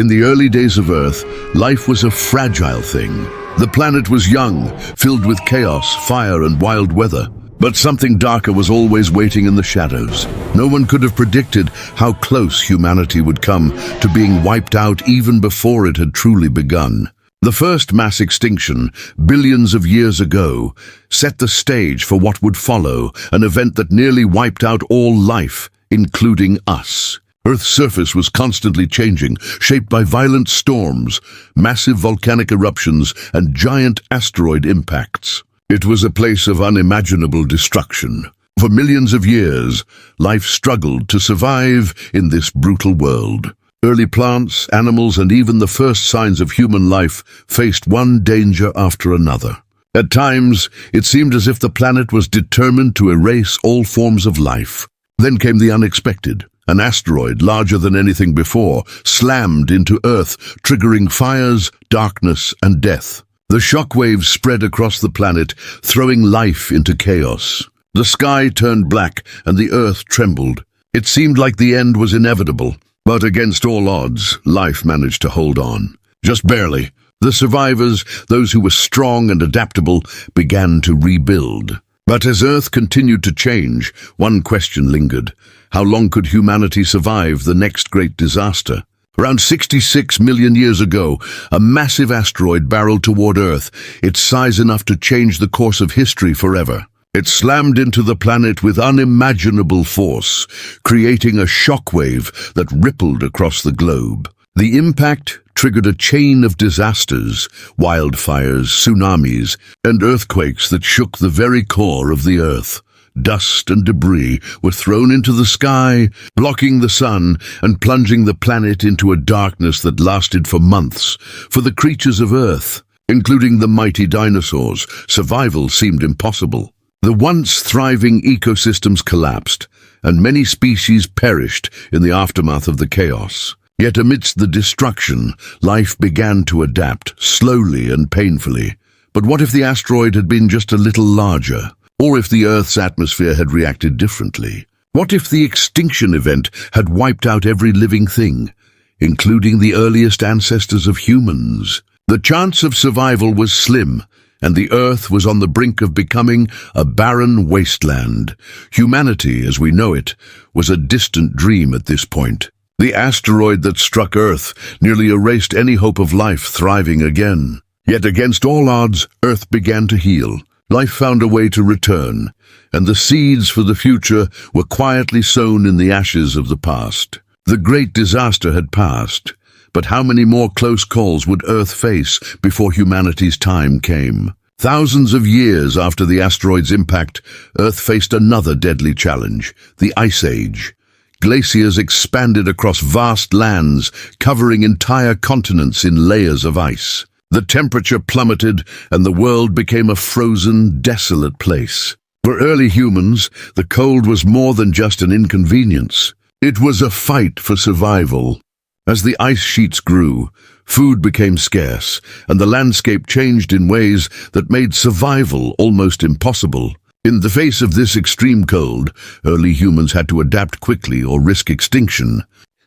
In the early days of Earth, life was a fragile thing. The planet was young, filled with chaos, fire, and wild weather. But something darker was always waiting in the shadows. No one could have predicted how close humanity would come to being wiped out even before it had truly begun. The first mass extinction, billions of years ago, set the stage for what would follow, an event that nearly wiped out all life, including us. Earth's surface was constantly changing, shaped by violent storms, massive volcanic eruptions, and giant asteroid impacts. It was a place of unimaginable destruction. For millions of years, life struggled to survive in this brutal world. Early plants, animals, and even the first signs of human life faced one danger after another. At times, it seemed as if the planet was determined to erase all forms of life. Then came the unexpected. An asteroid, larger than anything before, slammed into Earth, triggering fires, darkness, and death. The shockwaves spread across the planet, throwing life into chaos. The sky turned black, and the Earth trembled. It seemed like the end was inevitable. But against all odds, life managed to hold on. Just barely. The survivors, those who were strong and adaptable, began to rebuild. But as Earth continued to change, one question lingered. How long could humanity survive the next great disaster? Around 66 million years ago, a massive asteroid barreled toward Earth, its size enough to change the course of history forever. It slammed into the planet with unimaginable force, creating a shockwave that rippled across the globe. The impact triggered a chain of disasters, wildfires, tsunamis, and earthquakes that shook the very core of the Earth. Dust and debris were thrown into the sky, blocking the sun and plunging the planet into a darkness that lasted for months. For the creatures of Earth, including the mighty dinosaurs, survival seemed impossible. The once thriving ecosystems collapsed, and many species perished in the aftermath of the chaos. Yet amidst the destruction, life began to adapt, slowly and painfully. But what if the asteroid had been just a little larger? Or if the Earth's atmosphere had reacted differently? What if the extinction event had wiped out every living thing, including the earliest ancestors of humans? The chance of survival was slim, and the Earth was on the brink of becoming a barren wasteland. Humanity, as we know it, was a distant dream at this point. The asteroid that struck Earth nearly erased any hope of life thriving again. Yet against all odds, Earth began to heal. Life found a way to return, and the seeds for the future were quietly sown in the ashes of the past. The great disaster had passed, but how many more close calls would Earth face before humanity's time came? Thousands of years after the asteroid's impact, Earth faced another deadly challenge, the Ice Age. Glaciers expanded across vast lands, covering entire continents in layers of ice. The temperature plummeted, and the world became a frozen, desolate place. For early humans, the cold was more than just an inconvenience. It was a fight for survival. As the ice sheets grew, food became scarce, and the landscape changed in ways that made survival almost impossible. In the face of this extreme cold, early humans had to adapt quickly or risk extinction.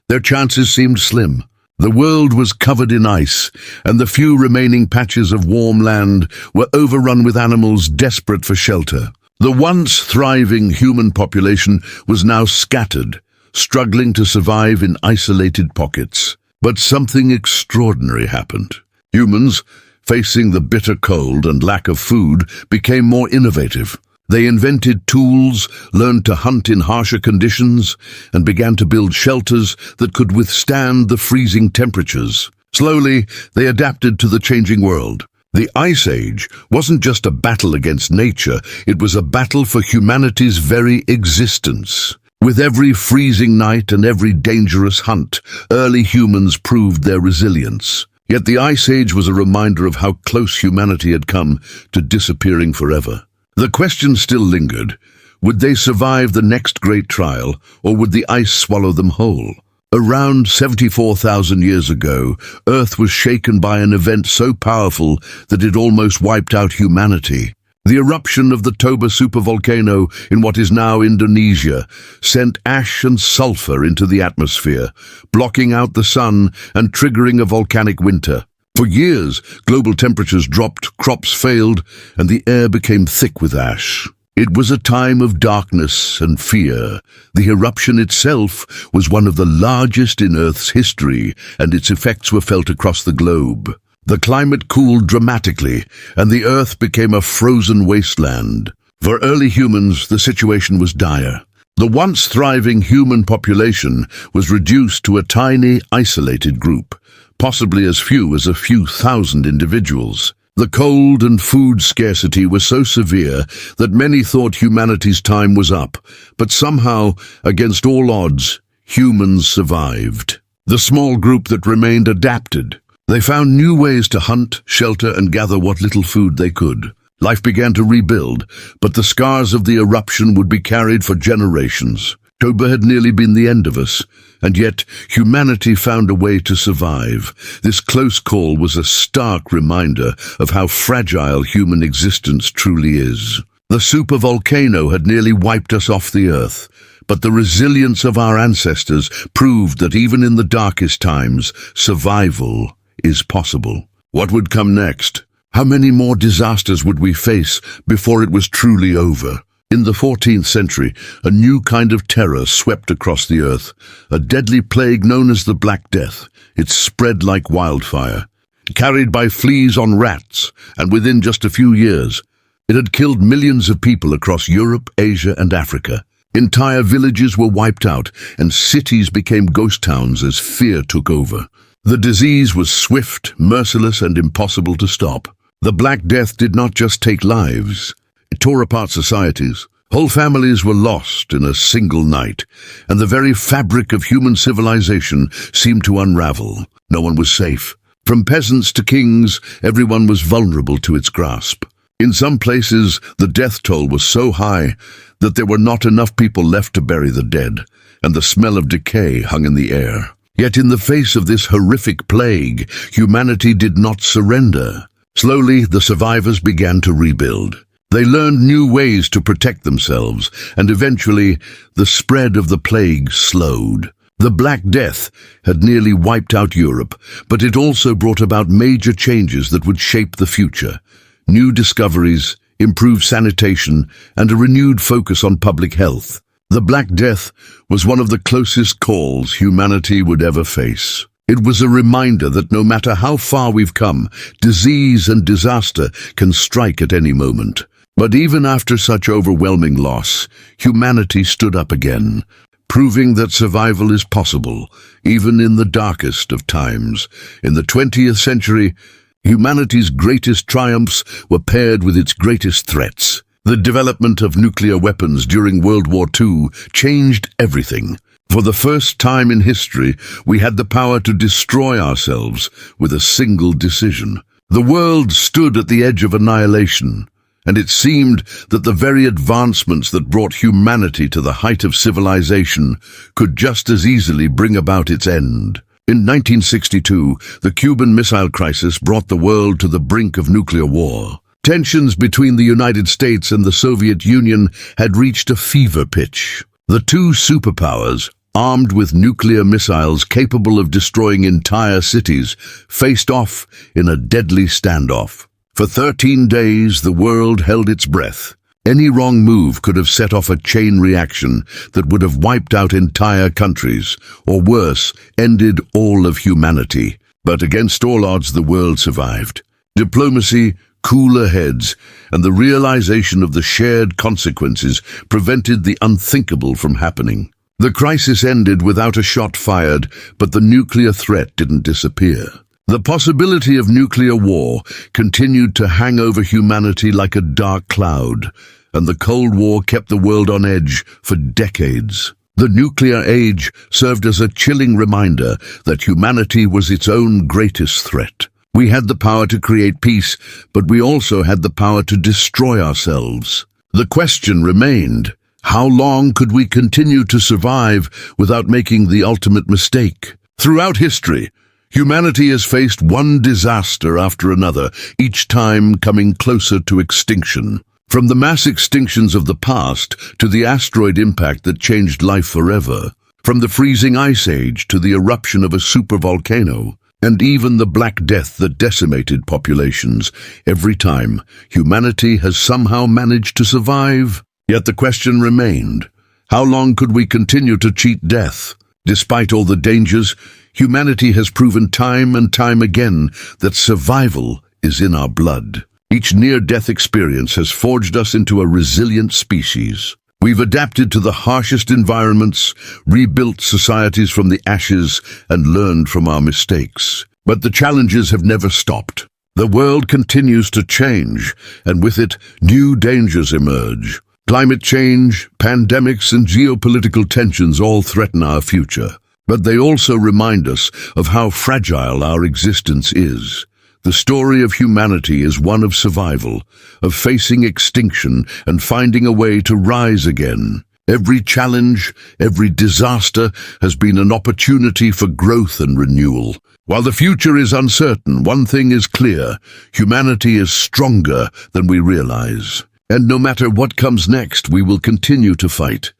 Their chances seemed slim. The world was covered in ice, and the few remaining patches of warm land were overrun with animals desperate for shelter. The once thriving human population was now scattered, struggling to survive in isolated pockets. But something extraordinary happened. Humans, facing the bitter cold and lack of food, became more innovative. They invented tools, learned to hunt in harsher conditions, and began to build shelters that could withstand the freezing temperatures. Slowly, they adapted to the changing world. The Ice Age wasn't just a battle against nature, it was a battle for humanity's very existence. With every freezing night and every dangerous hunt, early humans proved their resilience. Yet the Ice Age was a reminder of how close humanity had come to disappearing forever. The question still lingered. Would they survive the next great trial, or would the ice swallow them whole? Around 74,000 years ago, Earth was shaken by an event so powerful that it almost wiped out humanity. The eruption of the Toba supervolcano in what is now Indonesia sent ash and sulfur into the atmosphere, blocking out the sun and triggering a volcanic winter. For years, global temperatures dropped, crops failed, and the air became thick with ash. It was a time of darkness and fear. The eruption itself was one of the largest in Earth's history, and its effects were felt across the globe. The climate cooled dramatically, and the Earth became a frozen wasteland. For early humans, the situation was dire. The once thriving human population was reduced to a tiny, isolated group, possibly as few as a few thousand individuals. The cold and food scarcity was so severe that many thought humanity's time was up, but somehow, against all odds, humans survived. The small group that remained adapted. They found new ways to hunt, shelter, and gather what little food they could. Life began to rebuild, but the scars of the eruption would be carried for generations. Toba had nearly been the end of us, and yet humanity found a way to survive. This close call was a stark reminder of how fragile human existence truly is. The supervolcano had nearly wiped us off the earth, but the resilience of our ancestors proved that even in the darkest times, survival is possible. What would come next? How many more disasters would we face before it was truly over? In the 14th century, a new kind of terror swept across the earth, a deadly plague known as the Black Death. It spread like wildfire, carried by fleas on rats, and within just a few years, it had killed millions of people across Europe, Asia, and Africa. Entire villages were wiped out, and cities became ghost towns as fear took over. The disease was swift, merciless, and impossible to stop. The Black Death did not just take lives. It tore apart societies. Whole families were lost in a single night, and the very fabric of human civilization seemed to unravel. No one was safe. From peasants to kings, everyone was vulnerable to its grasp. In some places, the death toll was so high that there were not enough people left to bury the dead, and the smell of decay hung in the air. Yet in the face of this horrific plague, humanity did not surrender. Slowly, the survivors began to rebuild. They learned new ways to protect themselves, and eventually, the spread of the plague slowed. The Black Death had nearly wiped out Europe, but it also brought about major changes that would shape the future. New discoveries, improved sanitation, and a renewed focus on public health. The Black Death was one of the closest calls humanity would ever face. It was a reminder that no matter how far we've come, disease and disaster can strike at any moment. But even after such overwhelming loss, humanity stood up again, proving that survival is possible, even in the darkest of times. In the 20th century, humanity's greatest triumphs were paired with its greatest threats. The development of nuclear weapons during World War II changed everything. For the first time in history, we had the power to destroy ourselves with a single decision. The world stood at the edge of annihilation, and it seemed that the very advancements that brought humanity to the height of civilization could just as easily bring about its end. In 1962, the Cuban Missile Crisis brought the world to the brink of nuclear war. Tensions between the United States and the Soviet Union had reached a fever pitch. The two superpowers, armed with nuclear missiles capable of destroying entire cities, faced off in a deadly standoff. For 13 days, the world held its breath. Any wrong move could have set off a chain reaction that would have wiped out entire countries, or worse, ended all of humanity. But against all odds, the world survived. Diplomacy, cooler heads, and the realization of the shared consequences prevented the unthinkable from happening. The crisis ended without a shot fired, but the nuclear threat didn't disappear. The possibility of nuclear war continued to hang over humanity like a dark cloud, and the Cold War kept the world on edge for decades. The nuclear age served as a chilling reminder that humanity was its own greatest threat. We had the power to create peace, but we also had the power to destroy ourselves. The question remained, how long could we continue to survive without making the ultimate mistake? Throughout history, humanity has faced one disaster after another, each time coming closer to extinction. From the mass extinctions of the past to the asteroid impact that changed life forever, from the freezing ice age to the eruption of a supervolcano, and even the Black Death that decimated populations, every time humanity has somehow managed to survive. Yet the question remained, how long could we continue to cheat death? Despite all the dangers, humanity has proven time and time again that survival is in our blood. Each near-death experience has forged us into a resilient species. We've adapted to the harshest environments, rebuilt societies from the ashes, and learned from our mistakes. But the challenges have never stopped. The world continues to change, and with it, new dangers emerge. Climate change, pandemics, and geopolitical tensions all threaten our future. But they also remind us of how fragile our existence is. The story of humanity is one of survival, of facing extinction and finding a way to rise again. Every challenge, every disaster has been an opportunity for growth and renewal. While the future is uncertain, one thing is clear: humanity is stronger than we realize. And no matter what comes next, we will continue to fight.